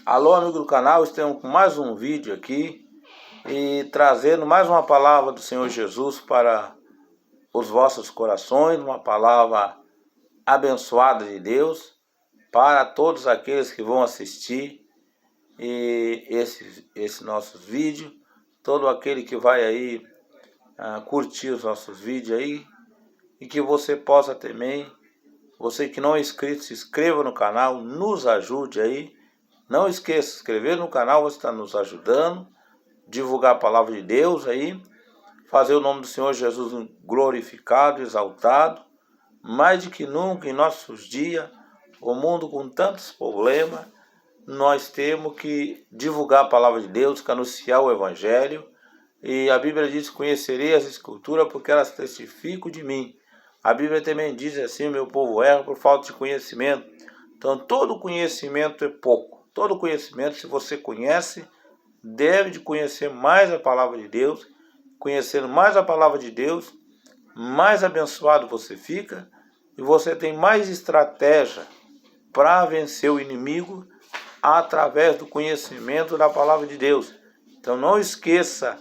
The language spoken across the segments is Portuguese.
Alô, amigo do canal, estamos com mais um vídeo aqui e trazendo mais uma palavra do Senhor Jesus para os vossos corações, uma palavra abençoada de Deus para todos aqueles que vão assistir esse nossos vídeos, todo aquele que vai aí curtir os nossos vídeos aí, e que você possa também, você que não é inscrito, se inscreva no canal, nos ajude aí. Não esqueça de se inscrever no canal, você está nos ajudando, divulgar a palavra de Deus aí, fazer o nome do Senhor Jesus glorificado, exaltado, mais do que nunca em nossos dias, o mundo com tantos problemas, nós temos que divulgar a palavra de Deus, que anunciar o Evangelho, e a Bíblia diz: conhecerei as Escrituras porque elas testificam de mim. A Bíblia também diz assim: o meu povo erra por falta de conhecimento. Então todo conhecimento é pouco. Todo conhecimento, se você conhece, deve de conhecer mais a palavra de Deus. Conhecendo mais a palavra de Deus, mais abençoado você fica e você tem mais estratégia para vencer o inimigo através do conhecimento da palavra de Deus. Então não esqueça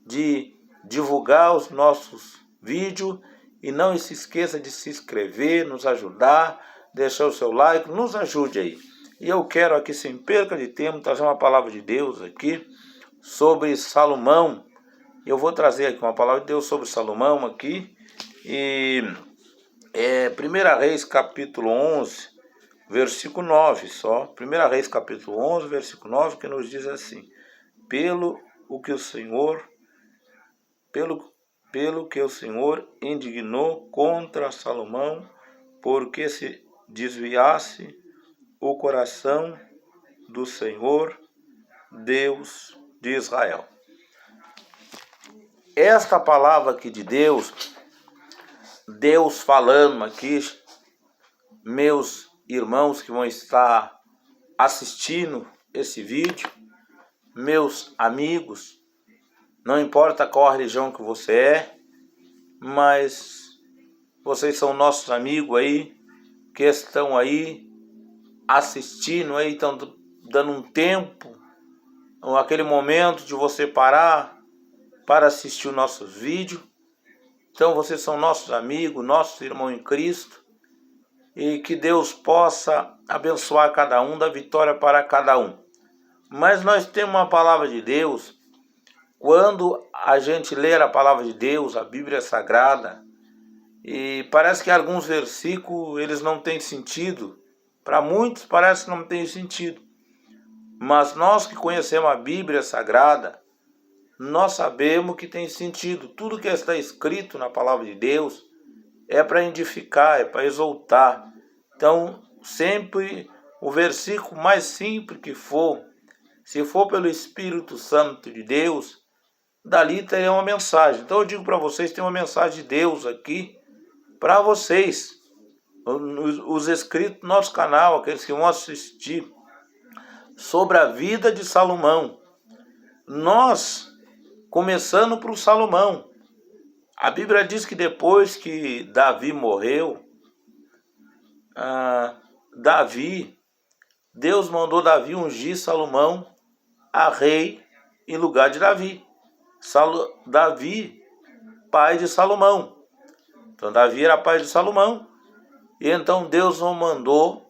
de divulgar os nossos vídeos e não se esqueça de se inscrever, nos ajudar, deixar o seu like, nos ajude aí. E eu quero aqui, sem perca de tempo, trazer uma palavra de Deus aqui sobre Salomão. Eu vou trazer aqui uma palavra de Deus sobre Salomão aqui. E 1 Reis capítulo 11, versículo 9 só. 1 Reis capítulo 11, versículo 9, que nos diz assim: Pelo que o Senhor indignou contra Salomão, porque se desviasse o coração do Senhor, Deus de Israel. Esta palavra aqui de Deus falando aqui, meus irmãos que vão estar assistindo esse vídeo, meus amigos, não importa qual religião que você é, mas vocês são nossos amigos aí, que estão aí assistindo aí, estão dando um tempo, aquele momento de você parar para assistir os nossos vídeos. Então vocês são nossos amigos, nossos irmãos em Cristo, e que Deus possa abençoar cada um, dar vitória para cada um. Mas nós temos uma palavra de Deus. Quando a gente lê a palavra de Deus, a Bíblia Sagrada, e parece que alguns versículos eles não têm sentido. Para muitos parece que não tem sentido. Mas nós que conhecemos a Bíblia Sagrada, nós sabemos que tem sentido. Tudo que está escrito na palavra de Deus é para edificar, é para exaltar. Então, sempre o versículo mais simples que for, se for pelo Espírito Santo de Deus, dali tem uma mensagem. Então eu digo para vocês, tem uma mensagem de Deus aqui para vocês. Os inscritos do nosso canal, aqueles que vão assistir, sobre a vida de Salomão. Nós, começando por Salomão, a Bíblia diz que depois que Davi morreu, Deus mandou Davi ungir Salomão a rei em lugar de Davi. Davi, pai de Salomão. Então Davi era pai de Salomão. E então Deus não mandou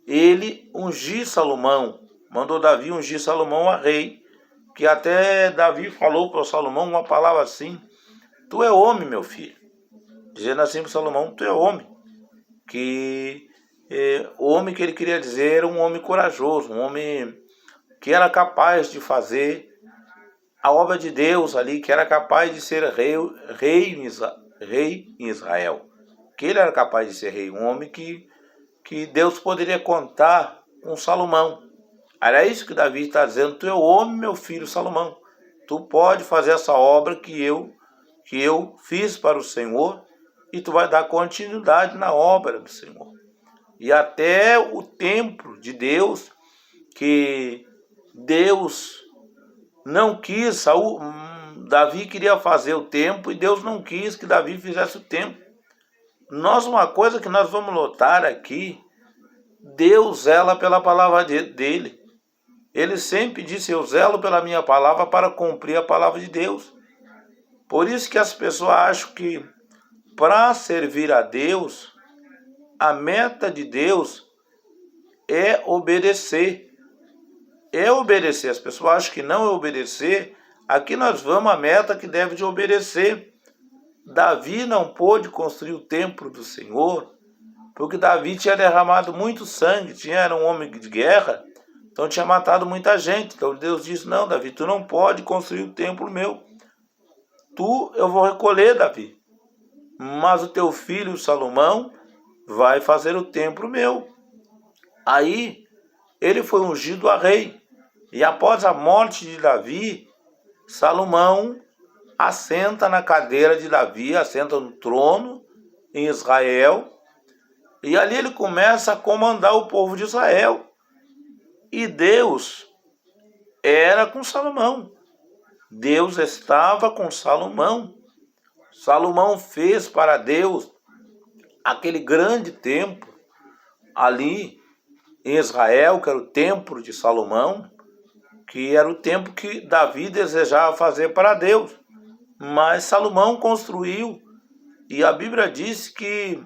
ele ungir Salomão. Mandou Davi ungir Salomão a rei. Que até Davi falou para Salomão uma palavra assim: tu é homem, meu filho. Dizendo assim para Salomão: tu é homem. O homem que ele queria dizer era um homem corajoso, um homem que era capaz de fazer a obra de Deus ali, que era capaz de ser rei em Israel. Que ele era capaz de ser rei, um homem que Deus poderia contar com Salomão. Era isso que Davi está dizendo: tu é o homem, meu filho Salomão. Tu pode fazer essa obra que eu fiz para o Senhor, e tu vai dar continuidade na obra do Senhor. E até o templo de Deus, que Deus não quis, Davi queria fazer o templo e Deus não quis que Davi fizesse o templo. Uma coisa que nós vamos notar aqui, Deus zela pela palavra dele. Ele sempre disse: eu zelo pela minha palavra para cumprir a palavra de Deus. Por isso que as pessoas acham que para servir a Deus, a meta de Deus é obedecer. É obedecer. As pessoas acham que não é obedecer. Aqui nós vamos à meta que deve de obedecer. Davi não pôde construir o templo do Senhor, porque Davi tinha derramado muito sangue, era um homem de guerra, então tinha matado muita gente. Então Deus disse: não, Davi, tu não pode construir o templo meu. Eu vou recolher, Davi, mas o teu filho Salomão vai fazer o templo meu. Aí ele foi ungido a rei, e após a morte de Davi, Salomão assenta na cadeira de Davi, assenta no trono em Israel, e ali ele começa a comandar o povo de Israel. E Deus era com Salomão. Deus estava com Salomão. Salomão fez para Deus aquele grande templo ali em Israel, que era o templo de Salomão, que era o templo que Davi desejava fazer para Deus. Mas Salomão construiu, e a Bíblia diz que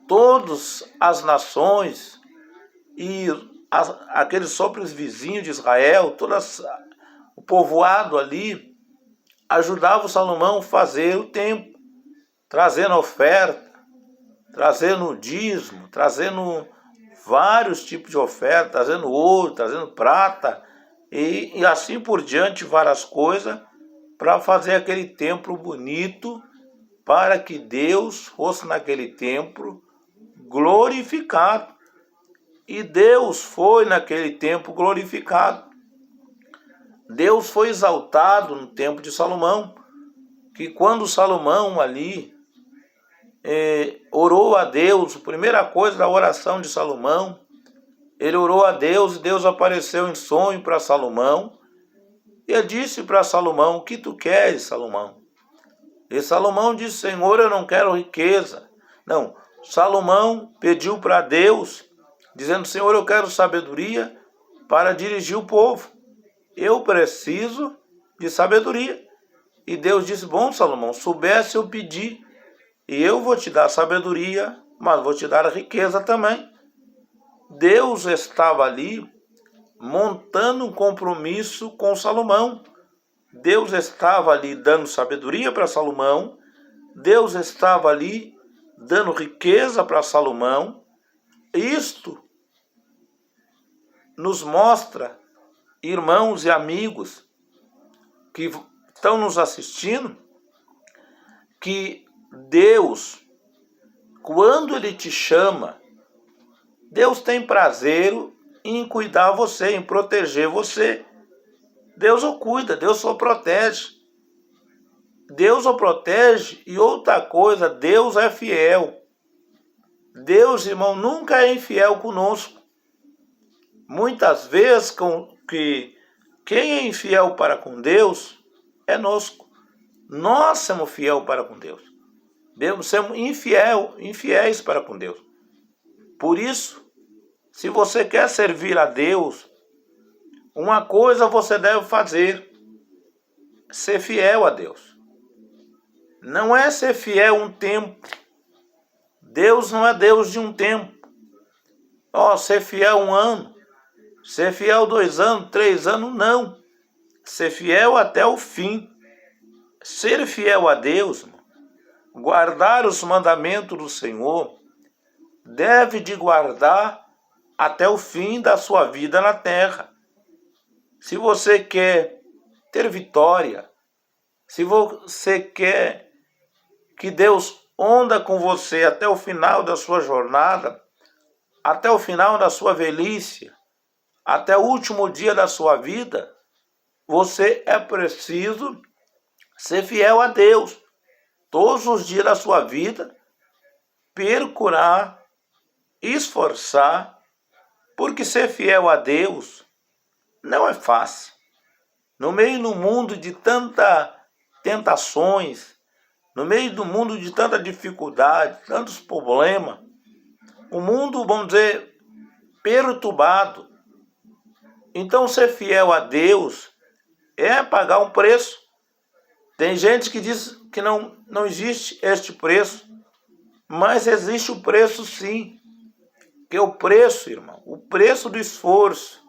todas as nações e aqueles sopros vizinhos de Israel, o povoado ali, ajudava Salomão a fazer o templo, trazendo oferta, trazendo dízimo, trazendo vários tipos de oferta, trazendo ouro, trazendo prata, e assim por diante, várias coisas, para fazer aquele templo bonito, para que Deus fosse naquele templo glorificado. E Deus foi naquele templo glorificado. Deus foi exaltado no templo de Salomão, que quando Salomão ali orou a Deus, a primeira coisa da oração de Salomão, ele orou a Deus, e Deus apareceu em sonho para Salomão, e ele disse para Salomão: o que tu queres, Salomão? E Salomão disse: Senhor, eu não quero riqueza. Não, Salomão pediu para Deus, dizendo: Senhor, eu quero sabedoria para dirigir o povo. Eu preciso de sabedoria. E Deus disse: bom, Salomão, soubesse eu pedir, e eu vou te dar sabedoria, mas vou te dar riqueza também. Deus estava ali montando um compromisso com Salomão. Deus estava ali dando sabedoria para Salomão. Deus estava ali dando riqueza para Salomão. Isto nos mostra, irmãos e amigos que estão nos assistindo, que Deus, quando Ele te chama, Deus tem prazer em cuidar você, em proteger você. Deus o cuida, Deus o protege. Deus o protege, e outra coisa, Deus é fiel. Deus, irmão, nunca é infiel conosco. Muitas vezes quem é infiel para com Deus é nós. Nós somos fiel para com Deus. Somos infiéis para com Deus. Por isso, se você quer servir a Deus, uma coisa você deve fazer: ser fiel a Deus. Não é ser fiel um tempo. Deus não é Deus de um tempo. Ser fiel um ano, ser fiel 2 anos, 3 anos, não. Ser fiel até o fim. Ser fiel a Deus, guardar os mandamentos do Senhor, deve de guardar até o fim da sua vida na terra. Se você quer ter vitória, se você quer que Deus onda com você até o final da sua jornada, até o final da sua velhice, até o último dia da sua vida, você é preciso ser fiel a Deus. Todos os dias da sua vida, procurar, esforçar, porque ser fiel a Deus não é fácil. No meio do mundo de tantas tentações, no meio do mundo de tanta dificuldade, tantos problemas, o mundo, vamos dizer, perturbado, Então ser fiel a Deus é pagar um preço. Tem gente que diz que não existe este preço, mas existe o preço sim, que é o preço, irmão, o preço do esforço.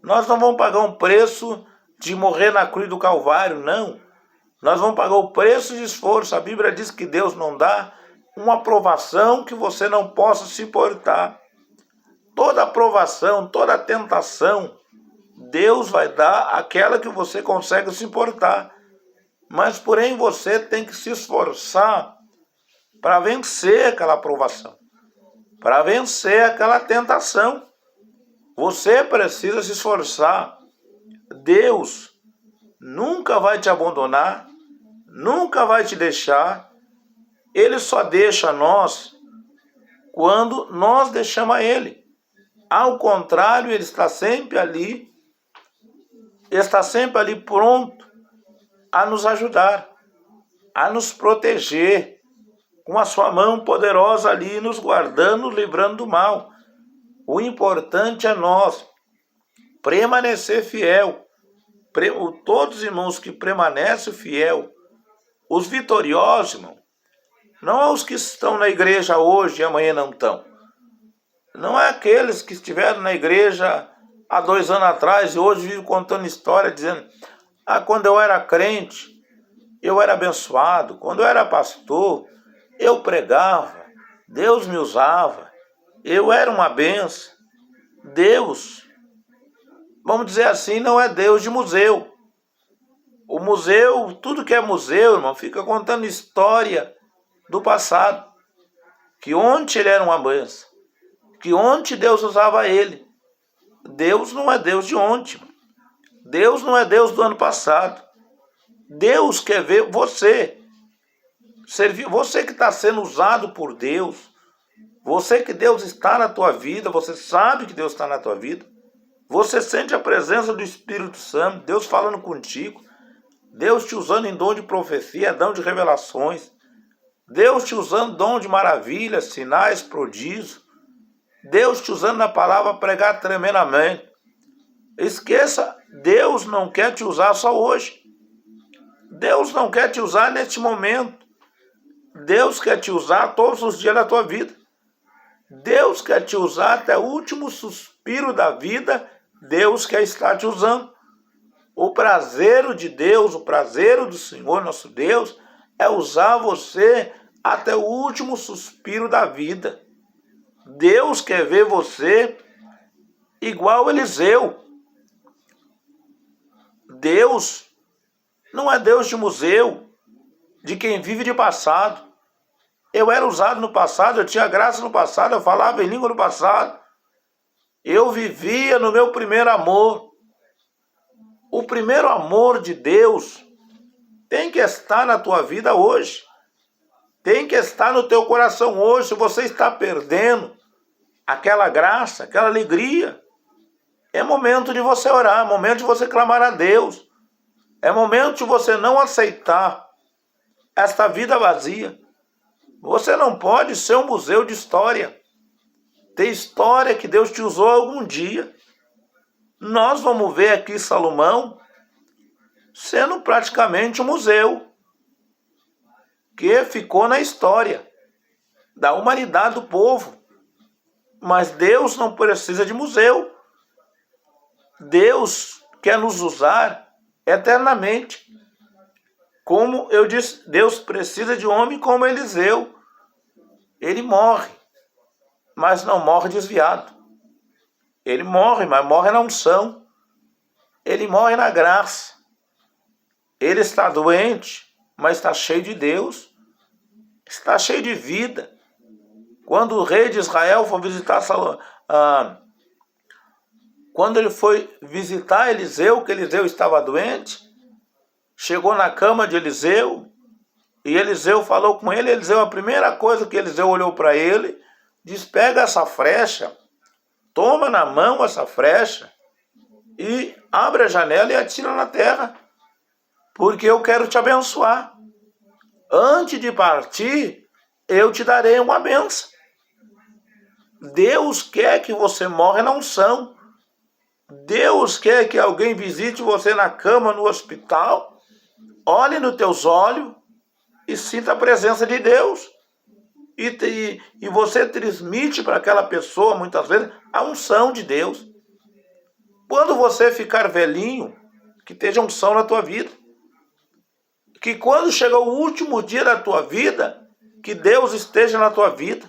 Nós não vamos pagar um preço de morrer na cruz do Calvário, não. Nós vamos pagar o preço de esforço. A Bíblia diz que Deus não dá uma aprovação que você não possa suportar. Toda aprovação, toda tentação, Deus vai dar aquela que você consegue suportar. Mas, porém, você tem que se esforçar para vencer aquela aprovação, para vencer aquela tentação. Você precisa se esforçar. Deus nunca vai te abandonar, nunca vai te deixar. Ele só deixa nós quando nós deixamos a Ele. Ao contrário, Ele está sempre ali pronto a nos ajudar, a nos proteger, com a sua mão poderosa ali, nos guardando, livrando do mal. O importante é nós permanecer fiel. Todos os irmãos que permanecem fiel, os vitoriosos, irmão, não é os que estão na igreja hoje e amanhã não estão. Não é aqueles que estiveram na igreja há 2 anos atrás e hoje vivem contando história, dizendo: quando eu era crente, eu era abençoado. Quando eu era pastor, eu pregava. Deus me usava. Eu era uma benção. Deus, vamos dizer assim, não é Deus de museu. O museu, tudo que é museu, irmão, fica contando história do passado. Que ontem ele era uma benção. Que ontem Deus usava ele. Deus não é Deus de ontem. Deus não é Deus do ano passado. Deus quer ver você servir, você que está sendo usado por Deus, você que Deus está na tua vida, você sabe que Deus está na tua vida, você sente a presença do Espírito Santo, Deus falando contigo, Deus te usando em dom de profecia, dom de revelações, Deus te usando dom de maravilhas, sinais, prodígios, Deus te usando na palavra pregar tremendamente. Esqueça, Deus não quer te usar só hoje. Deus não quer te usar neste momento. Deus quer te usar todos os dias da tua vida. Deus quer te usar até o último suspiro da vida. Deus quer estar te usando. O prazer de Deus, o prazer do Senhor nosso Deus é usar você até o último suspiro da vida. Deus quer ver você igual Eliseu. Deus não é Deus de museu, de quem vive de passado. Eu era usado no passado, eu tinha graça no passado, eu falava em língua no passado. Eu vivia no meu primeiro amor. O primeiro amor de Deus tem que estar na tua vida hoje. Tem que estar no teu coração hoje. Se você está perdendo aquela graça, aquela alegria, é momento de você orar, é momento de você clamar a Deus. É momento de você não aceitar esta vida vazia. Você não pode ser um museu de história. Tem história que Deus te usou algum dia. Nós vamos ver aqui Salomão sendo praticamente um museu que ficou na história da humanidade do povo. Mas Deus não precisa de museu. Deus quer nos usar eternamente. Como eu disse, Deus precisa de homem como Eliseu. Ele morre, mas não morre desviado. Ele morre, mas morre na unção. Ele morre na graça. Ele está doente, mas está cheio de Deus. Está cheio de vida. Quando o rei de Israel foi visitar quando ele foi visitar Eliseu, que Eliseu estava doente, chegou na cama de Eliseu, e Eliseu falou com ele. Eliseu, a primeira coisa que Eliseu olhou para ele, diz: pega essa flecha, toma na mão essa flecha, e abre a janela e atira na terra, porque eu quero te abençoar. Antes de partir, eu te darei uma bênção. Deus quer que você morra na unção. Deus quer que alguém visite você na cama, no hospital, olhe nos teus olhos e sinta a presença de Deus. E você transmite para aquela pessoa, muitas vezes, a unção de Deus. Quando você ficar velhinho, que esteja unção na tua vida. Que quando chegar o último dia da tua vida, que Deus esteja na tua vida.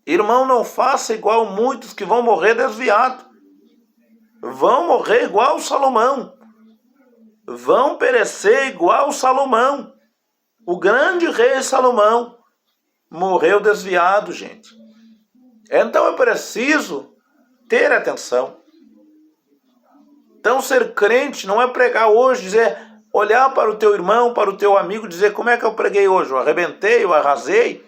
Irmão, não faça igual muitos que vão morrer desviados. Vão morrer igual Salomão. Vão perecer igual Salomão. O grande rei Salomão morreu desviado, gente. Então é preciso ter atenção. Então ser crente não é pregar hoje, dizer, olhar para o teu irmão, para o teu amigo, dizer, como é que eu preguei hoje? Eu arrebentei, eu arrasei.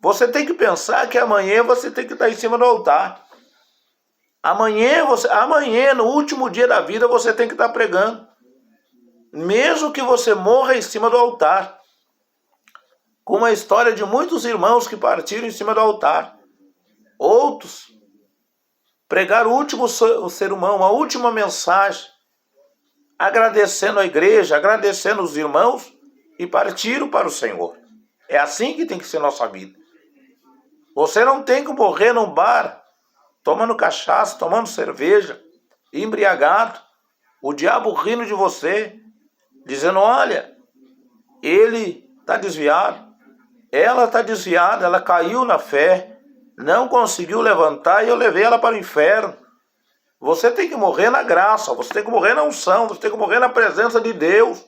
Você tem que pensar que amanhã você tem que estar em cima do altar. Amanhã, no último dia da vida, você tem que estar pregando. Mesmo que você morra em cima do altar. Como a história de muitos irmãos que partiram em cima do altar. Outros pregaram o último sermão, a última mensagem, agradecendo a igreja, agradecendo os irmãos e partiram para o Senhor. É assim que tem que ser nossa vida. Você não tem que morrer num bar, tomando cachaça, tomando cerveja, embriagado, o diabo rindo de você, dizendo, olha, ele está desviado, ela está desviada, ela caiu na fé, não conseguiu levantar e eu levei ela para o inferno. Você tem que morrer na graça, você tem que morrer na unção, você tem que morrer na presença de Deus.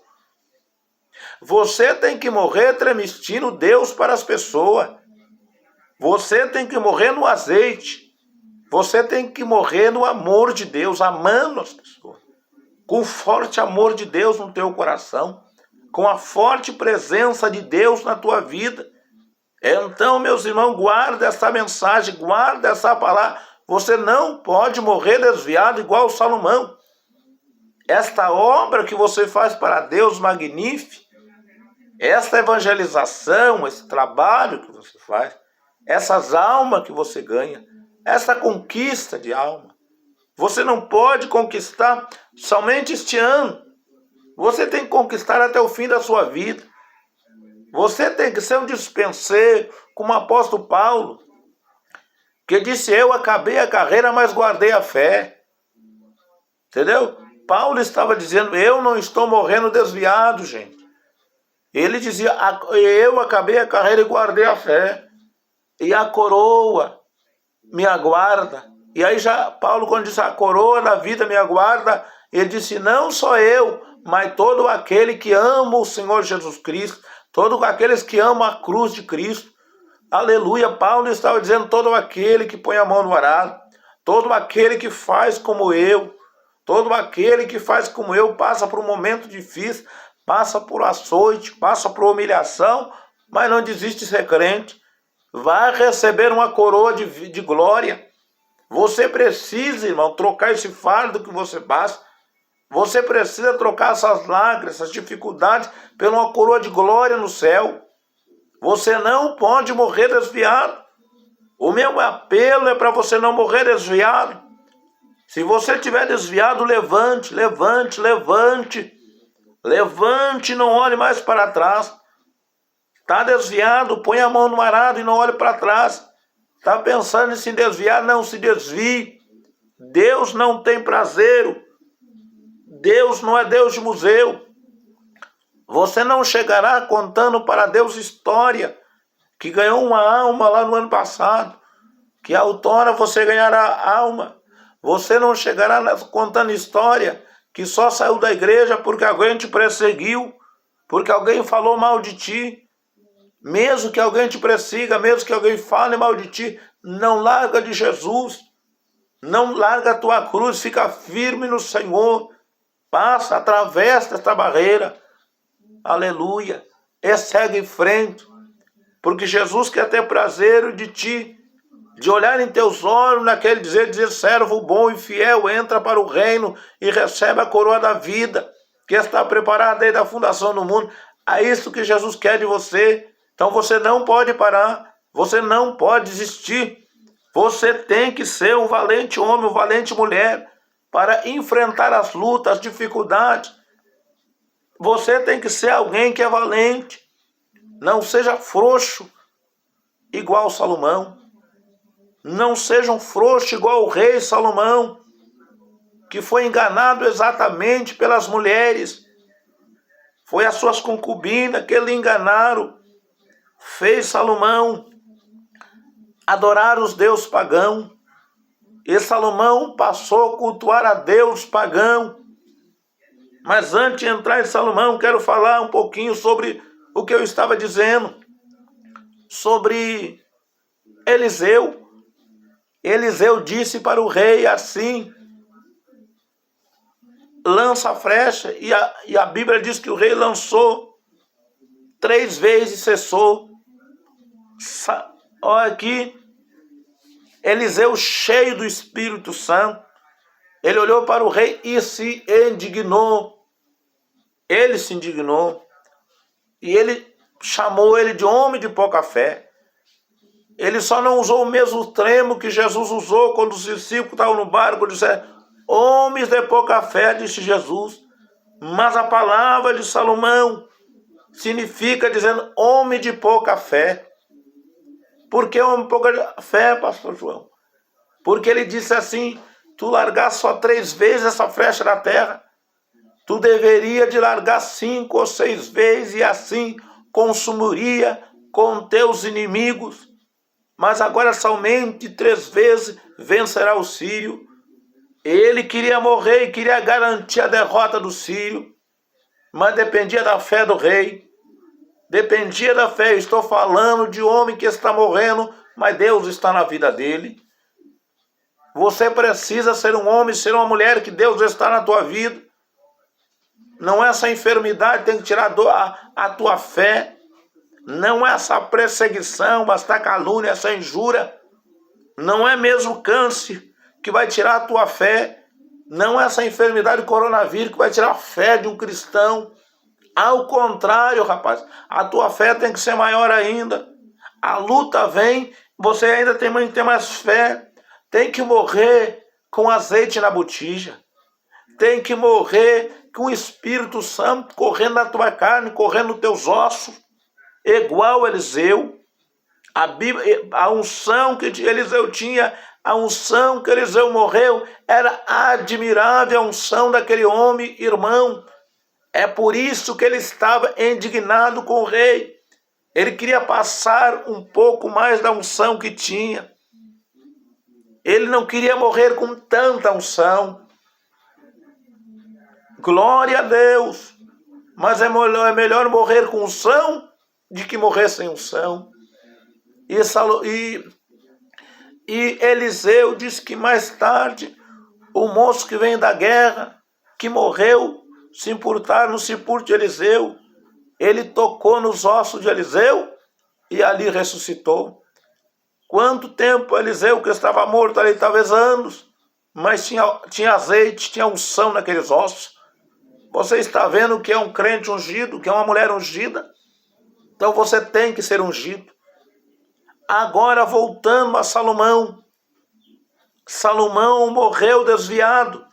Você tem que morrer transmitindo Deus para as pessoas. Você tem que morrer no azeite. Você tem que morrer no amor de Deus, amando as pessoas. Com o forte amor de Deus no teu coração. Com a forte presença de Deus na tua vida. Então, meus irmãos, guarda essa mensagem, guarda essa palavra. Você não pode morrer desviado igual o Salomão. Esta obra que você faz para Deus magnífica, esta evangelização, esse trabalho que você faz, essas almas que você ganha, essa conquista de alma, você não pode conquistar somente este ano. Você tem que conquistar até o fim da sua vida. Você tem que ser um dispenseiro, como o apóstolo Paulo, que disse, eu acabei a carreira, mas guardei a fé. Entendeu? Paulo estava dizendo, eu não estou morrendo desviado, gente. Ele dizia, eu acabei a carreira e guardei a fé. E a coroa me aguarda. E aí já Paulo, quando disse, a coroa da vida me aguarda, ele disse, não só eu, mas todo aquele que ama o Senhor Jesus Cristo, todos aqueles que amam a cruz de Cristo. Aleluia, Paulo estava dizendo, todo aquele que põe a mão no arado, todo aquele que faz como eu, todo aquele que faz como eu, passa por um momento difícil, passa por açoite, passa por humilhação, mas não desiste de ser crente, vai receber uma coroa de glória. Você precisa, irmão, trocar esse fardo que você passa. Você precisa trocar essas lágrimas, essas dificuldades, por uma coroa de glória no céu. Você não pode morrer desviado. O meu apelo é para você não morrer desviado. Se você estiver desviado, levante, levante, levante. Levante e não olhe mais para trás. Está desviado, põe a mão no arado e não olhe para trás. Está pensando em se desviar, não se desvie. Deus não tem prazer. Deus não é Deus de museu. Você não chegará contando para Deus história que ganhou uma alma lá no ano passado, que a outrora você ganhará alma. Você não chegará contando história que só saiu da igreja porque alguém te perseguiu, porque alguém falou mal de ti. Mesmo que alguém te persiga, mesmo que alguém fale mal de ti, não larga de Jesus. Não larga a tua cruz, fica firme no Senhor. Passa, atravessa esta barreira. Aleluia. E segue em frente. Porque Jesus quer ter prazer de ti, de olhar em teus olhos, naquele dizer, servo bom e fiel, entra para o reino e recebe a coroa da vida, que está preparada desde a fundação do mundo. É isso que Jesus quer de você. Então você não pode parar, você não pode desistir. Você tem que ser um valente homem, uma valente mulher. para enfrentar as lutas, as dificuldades. Você tem que ser alguém que é valente. Não seja frouxo igual Salomão. Não seja um frouxo igual o rei Salomão, que foi enganado exatamente pelas mulheres. Foi as suas concubinas que lhe enganaram. Fez Salomão adorar os deuses pagãos. E Salomão passou a cultuar a Deus pagão. Mas antes de entrar em Salomão, quero falar um pouquinho sobre o que eu estava dizendo. Sobre Eliseu. Eliseu disse para o rei assim: lança a flecha. E a Bíblia diz que o rei lançou 3 vezes e cessou. Olha aqui. Eliseu, cheio do Espírito Santo, ele olhou para o rei e se indignou. Ele se indignou. E ele chamou ele de homem de pouca fé. Ele só não usou o mesmo termo que Jesus usou quando os discípulos estavam no barco. Disseram: homens de pouca fé, disse Jesus. Mas a palavra de Salomão significa dizendo homem de pouca fé. Por que homem de pouca fé, pastor João? Porque ele disse assim: tu largar só 3 vezes essa flecha da terra, tu deveria de largar 5 ou 6 vezes, e assim consumiria com teus inimigos. Mas agora somente 3 vezes vencerá o sírio. Ele queria morrer e queria garantir a derrota do sírio, mas dependia da fé do rei. Dependia da fé. Estou falando de homem que está morrendo, mas Deus está na vida dele. Você precisa ser um homem, ser uma mulher que Deus está na tua vida. Não é essa enfermidade que tem que tirar a tua fé. Não é essa perseguição, essa calúnia, essa injúria. Não é mesmo câncer que vai tirar a tua fé. Não é essa enfermidade, coronavírus, que vai tirar a fé de um cristão. Ao contrário, rapaz, a tua fé tem que ser maior ainda. A luta vem, você ainda tem que ter mais fé. Tem que morrer com azeite na botija. Tem que morrer com o Espírito Santo correndo na tua carne, correndo nos teus ossos. Igual Eliseu. A unção que Eliseu tinha, a unção que Eliseu morreu, era admirável a unção daquele homem, irmão. É por isso que ele estava indignado com o rei. Ele queria passar um pouco mais da unção que tinha. Ele não queria morrer com tanta unção. Glória a Deus. Mas é melhor morrer com unção do que morrer sem unção. E Eliseu diz que mais tarde, o moço que vem da guerra, que morreu, no sepulcro de Eliseu, ele tocou nos ossos de Eliseu e ali ressuscitou. Quanto tempo Eliseu, que estava morto ali, talvez anos, mas tinha azeite, tinha unção naqueles ossos. Você está vendo o que é um crente ungido, o que é uma mulher ungida? Então você tem que ser ungido. Agora voltando a Salomão. Salomão morreu desviado,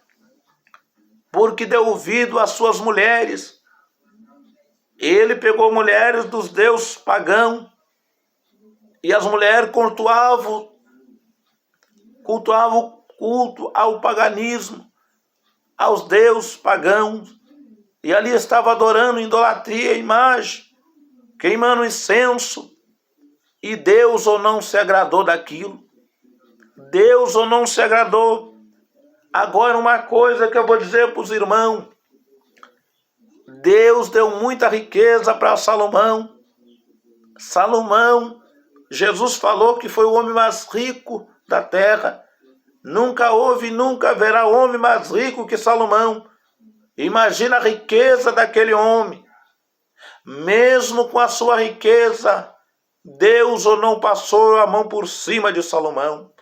porque deu ouvido às suas mulheres. Ele pegou mulheres dos deuses pagãos, e as mulheres cultuavam culto ao paganismo, aos deuses pagãos, e ali estava adorando idolatria, imagem, queimando incenso, e Deus ou não se agradou daquilo. Deus ou não se agradou. Agora uma coisa que eu vou dizer para os irmãos. Deus deu muita riqueza para Salomão. Salomão, Jesus falou que foi o homem mais rico da terra. Nunca houve, nunca haverá homem mais rico que Salomão. Imagina a riqueza daquele homem. Mesmo com a sua riqueza, Deus ou não passou a mão por cima de Salomão.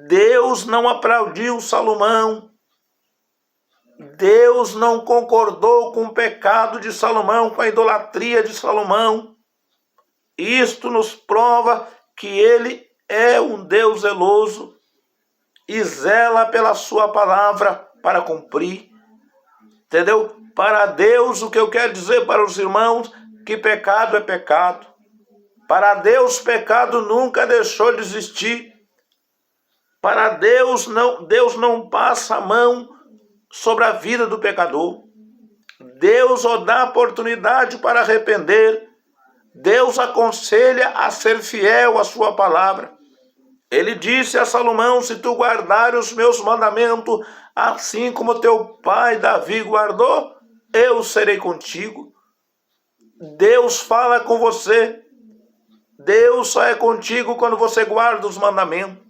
Deus não aplaudiu Salomão. Deus não concordou com o pecado de Salomão, com a idolatria de Salomão. Isto nos prova que ele é um Deus zeloso e zela pela sua palavra para cumprir. Entendeu? Para Deus, o que eu quero dizer para os irmãos, que pecado é pecado. Para Deus, pecado nunca deixou de existir. Para Deus não passa a mão sobre a vida do pecador. Deus o dá oportunidade para arrepender. Deus aconselha a ser fiel à sua palavra. Ele disse a Salomão: se tu guardares os meus mandamentos, assim como teu pai Davi guardou, eu serei contigo. Deus fala com você. Deus só é contigo quando você guarda os mandamentos.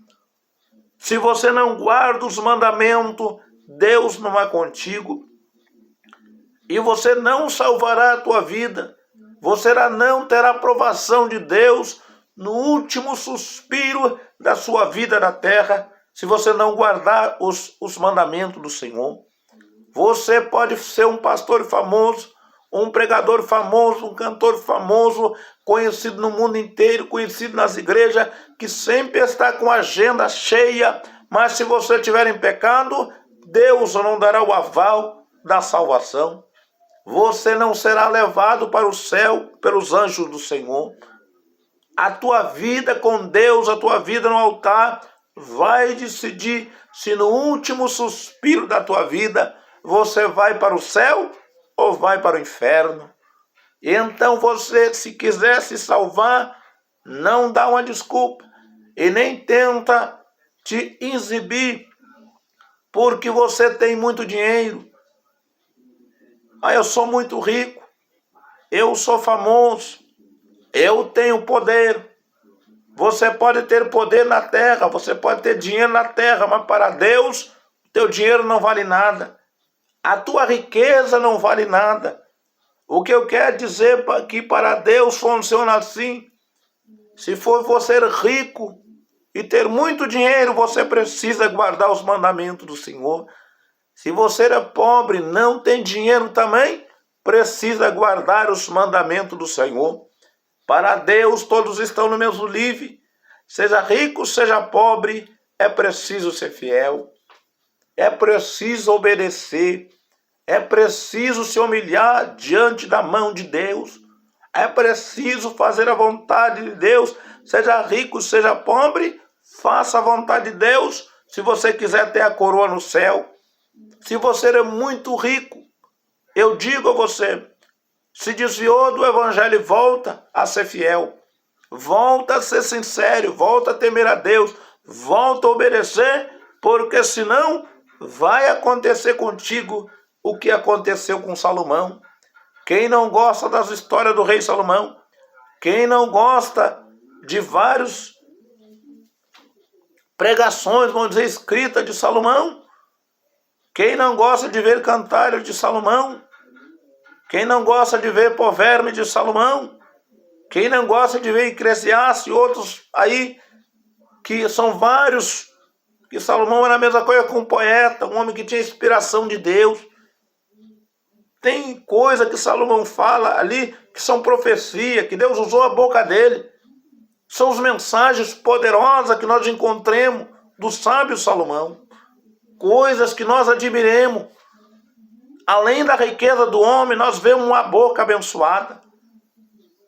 Se você não guarda os mandamentos, Deus não é contigo. E você não salvará a tua vida. Você não terá aprovação de Deus no último suspiro da sua vida na terra, se você não guardar os mandamentos do Senhor. Você pode ser um pastor famoso, um pregador famoso, um cantor famoso, conhecido no mundo inteiro, conhecido nas igrejas, que sempre está com a agenda cheia, mas se você estiver em pecado, Deus não dará o aval da salvação. Você não será levado para o céu pelos anjos do Senhor. A tua vida com Deus, a tua vida no altar, vai decidir se no último suspiro da tua vida você vai para o céu ou vai para o inferno. Então você, se quiser se salvar, não dá uma desculpa e nem tenta te exibir porque você tem muito dinheiro. Eu sou muito rico, eu sou famoso, eu tenho poder. Você pode ter poder na terra, você pode ter dinheiro na terra, mas para Deus, teu dinheiro não vale nada. A tua riqueza não vale nada. O que eu quero dizer que para Deus funciona assim. Se for você rico e ter muito dinheiro, você precisa guardar os mandamentos do Senhor. Se você é pobre, não tem dinheiro também, precisa guardar os mandamentos do Senhor. Para Deus, todos estão no mesmo nível. Seja rico, seja pobre, é preciso ser fiel. É preciso obedecer. É preciso se humilhar diante da mão de Deus. É preciso fazer a vontade de Deus. Seja rico, seja pobre, faça a vontade de Deus. Se você quiser ter a coroa no céu. Se você é muito rico, eu digo a você, se desviou do evangelho e volta a ser fiel. Volta a ser sincero, volta a temer a Deus, volta a obedecer, porque senão vai acontecer contigo o que aconteceu com Salomão. Quem não gosta das histórias do rei Salomão, quem não gosta de várias pregações, vamos dizer, escritas de Salomão, quem não gosta de ver cantares de Salomão, quem não gosta de ver provérbio de Salomão, quem não gosta de ver Eclesiastes e outros aí, que são vários, que Salomão era a mesma coisa com um poeta, um homem que tinha inspiração de Deus. Tem coisa que Salomão fala ali, que são profecia, que Deus usou a boca dele. São as mensagens poderosas que nós encontramos do sábio Salomão. Coisas que nós admiremos. Além da riqueza do homem, nós vemos uma boca abençoada.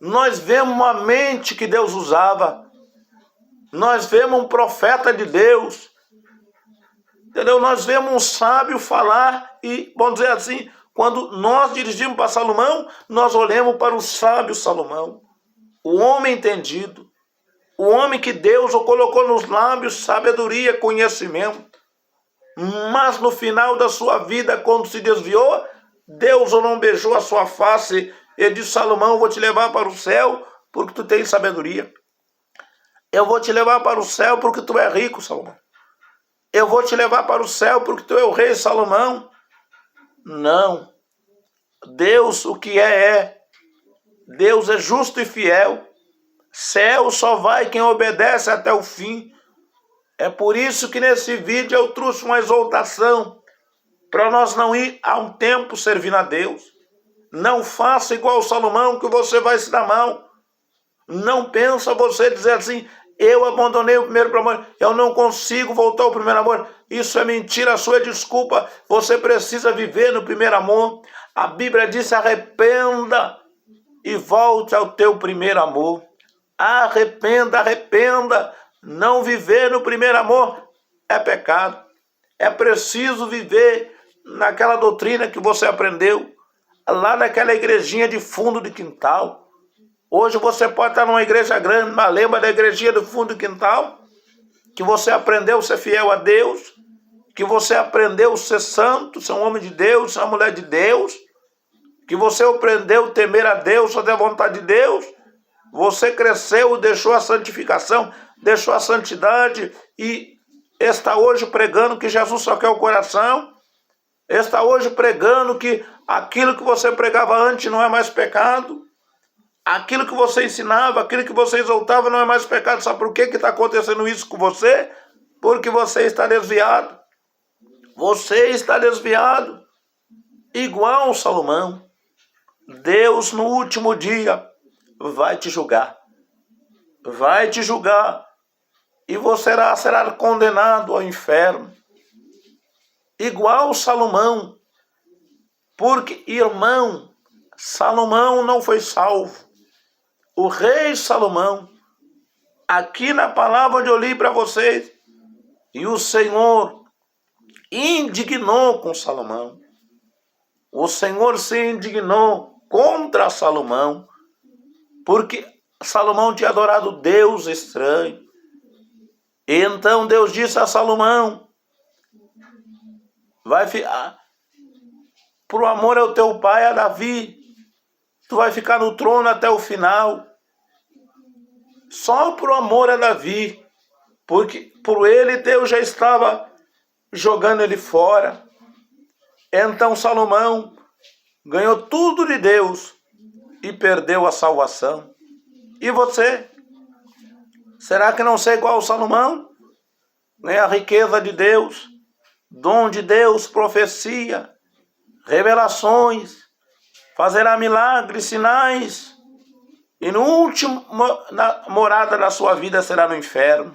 Nós vemos uma mente que Deus usava. Nós vemos um profeta de Deus. Entendeu? Nós vemos um sábio falar e, vamos dizer assim, quando nós dirigimos para Salomão, nós olhamos para o sábio Salomão. O homem entendido. O homem que Deus o colocou nos lábios, sabedoria, conhecimento. Mas no final da sua vida, quando se desviou, Deus não beijou a sua face e disse: Salomão, eu vou te levar para o céu porque tu tens sabedoria. Eu vou te levar para o céu porque tu é rico, Salomão. Eu vou te levar para o céu porque tu é o rei, Salomão. Não. Deus, o que é. Deus é justo e fiel. Céu só vai quem obedece até o fim. É por isso que nesse vídeo eu trouxe uma exortação para nós não ir a um tempo servindo a Deus. Não faça igual Salomão que você vai se dar mal. Não pensa você dizer assim: Eu abandonei o primeiro amor, eu não consigo voltar ao primeiro amor. Isso é mentira, a sua desculpa. Você precisa viver no primeiro amor. A Bíblia diz: arrependa e volte ao teu primeiro amor. Arrependa, arrependa. Não viver no primeiro amor é pecado. É preciso viver naquela doutrina que você aprendeu, lá naquela igrejinha de fundo de quintal. Hoje você pode estar numa igreja grande, mas lembra da igrejinha do fundo do quintal? Que você aprendeu a ser fiel a Deus, que você aprendeu a ser santo, ser um homem de Deus, ser uma mulher de Deus, que você aprendeu a temer a Deus, fazer a vontade de Deus. Você cresceu, deixou a santificação, deixou a santidade e está hoje pregando que Jesus só quer o coração. Está hoje pregando que aquilo que você pregava antes não é mais pecado. Aquilo que você ensinava, aquilo que você exaltava não é mais pecado. Sabe por que está acontecendo isso com você? Porque você está desviado. Você está desviado. Igual Salomão. Deus no último dia vai te julgar. Vai te julgar. E você será condenado ao inferno. Igual Salomão. Porque, irmão, Salomão não foi salvo. O rei Salomão, aqui na palavra onde eu li para vocês, e o Senhor indignou com Salomão. O Senhor se indignou contra Salomão, porque Salomão tinha adorado Deus estranho. E então Deus disse a Salomão: vai ficar, por amor ao teu pai, a Davi, tu vai ficar no trono até o final. Só por amor a Davi, porque por ele Deus já estava jogando ele fora. Então Salomão ganhou tudo de Deus e perdeu a salvação. E você? Será que não sei igual Salomão? Nem a riqueza de Deus, dom de Deus, profecia, revelações, fazerá milagres, sinais, e no último morada da sua vida será no inferno.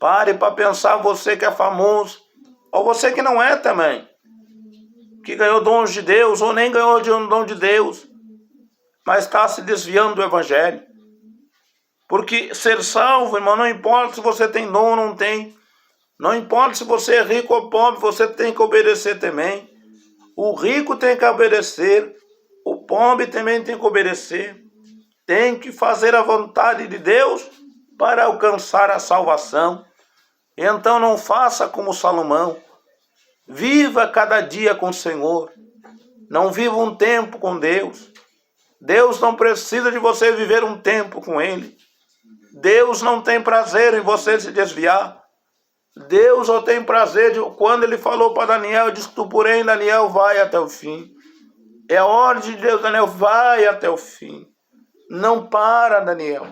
Pare para pensar, você que é famoso, ou você que não é também, que ganhou dons de Deus, ou nem ganhou de um dom de Deus, mas está se desviando do Evangelho. Porque ser salvo, irmão, não importa se você tem dom ou não tem, não importa se você é rico ou pobre, você tem que obedecer também. O rico tem que obedecer, o pobre também tem que obedecer. Tem que fazer a vontade de Deus para alcançar a salvação. Então não faça como Salomão. Viva cada dia com o Senhor. Não viva um tempo com Deus. Deus não precisa de você viver um tempo com Ele. Deus não tem prazer em você se desviar. Deus só tem prazer quando Ele falou para Daniel, disse: tu, porém, Daniel, vai até o fim. É a ordem de Deus, Daniel, vai até o fim. Não para, Daniel.